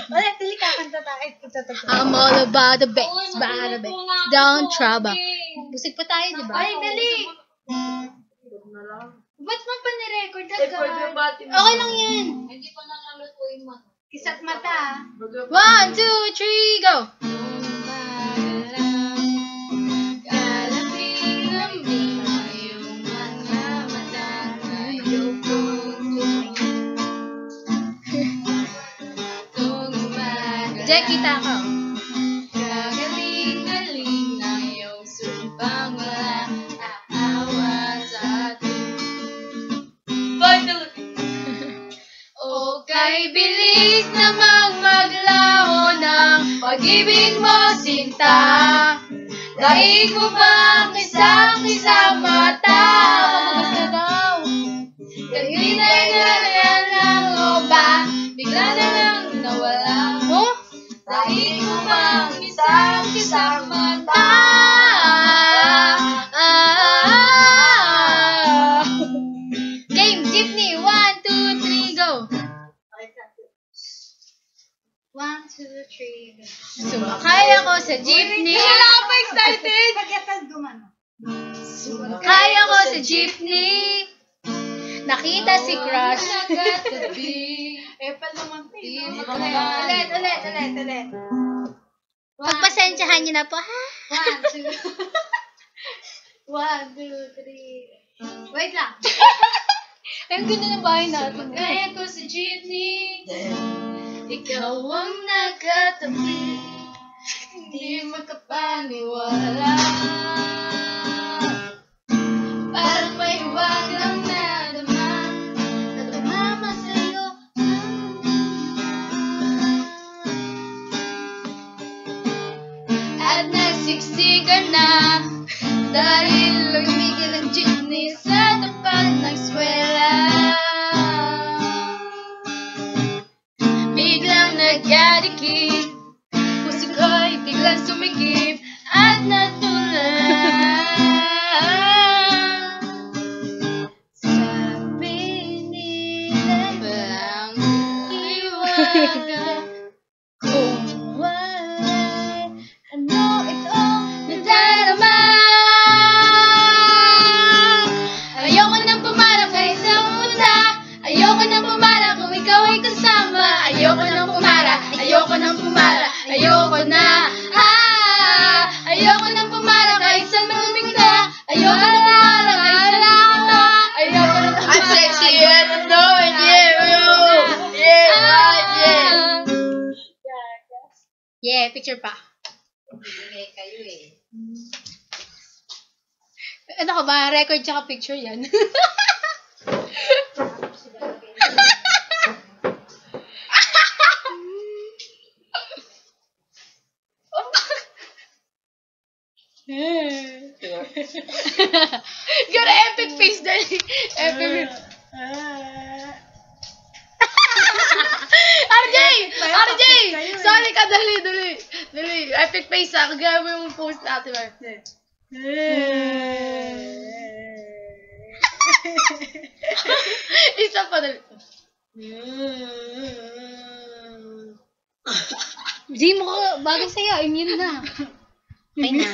Ulit, tuloy kakanta tayo. I'm all about the bass, don't trouble. Busig pa tayo, di ba? Ay, dali! Ba't mo pa nirecord agad? Okay lang yan. Hindi pa nalalutuin mo. Kisat mata. 1, 2, 3, go! Jack, kita ko. Kagaling-galing na iyong sumpang walang aawa sa atin. O kay bilis namang maglaho ng pag-ibig mo, sinta. Daig mo bang isang mata? Gusto daw. Kanina'y ganyan lang o ba? Bigla na lang nawala. Oh? Daig mo bang isang mata? Game, jeepney. 1, 2, 3, go! 1, 2, 3, go. Sumakay ako sa jeepney. Wala ka pa excited? Pagkatag gumano. Sumakay ako sa jeepney. Nakita si Crush. Ulit. Pagpasensyahan niyo na po, ha? 1, 2, 3. Wait lang. Ang ganda ng bahay natin. Kaya ko sa jeepney, ikaw ang nakatabi, hindi makapaniwala. Parang may wagang nadama, na tumama sa'yo. At nagsiksikan na, dahil lumigil ang jeepney sa tapat ng eskwela. Biglang nagkadikit, puso ko'y biglang sumikip at natulad. Sabi nila bang iwaga kung wala'y ano ito nadarama. Ayoko nang pumarap sa isang muta, ayoko nang pumarap kung ikaw ay kasama. Ayoko nang pumara, ayoko nang pumara, ayoko na. Ayoko nang pumara kahit saan maguming ka. Ayoko nang pumara kahit saan nakakita. Ayoko nang pumara. I'm sexy and I'm knowing you. Yeah, right, yeah. Yeah, picture pa. Kayo eh. Ano ka ba? Record tsaka picture yan. Got an epic face dali. Epic. RJ! Sorry ka, dali. Epic face ha. Kagaya mo yung post natin. Isa pa dali. Di mo ka bagay sa'yo. Immune na. Ay na.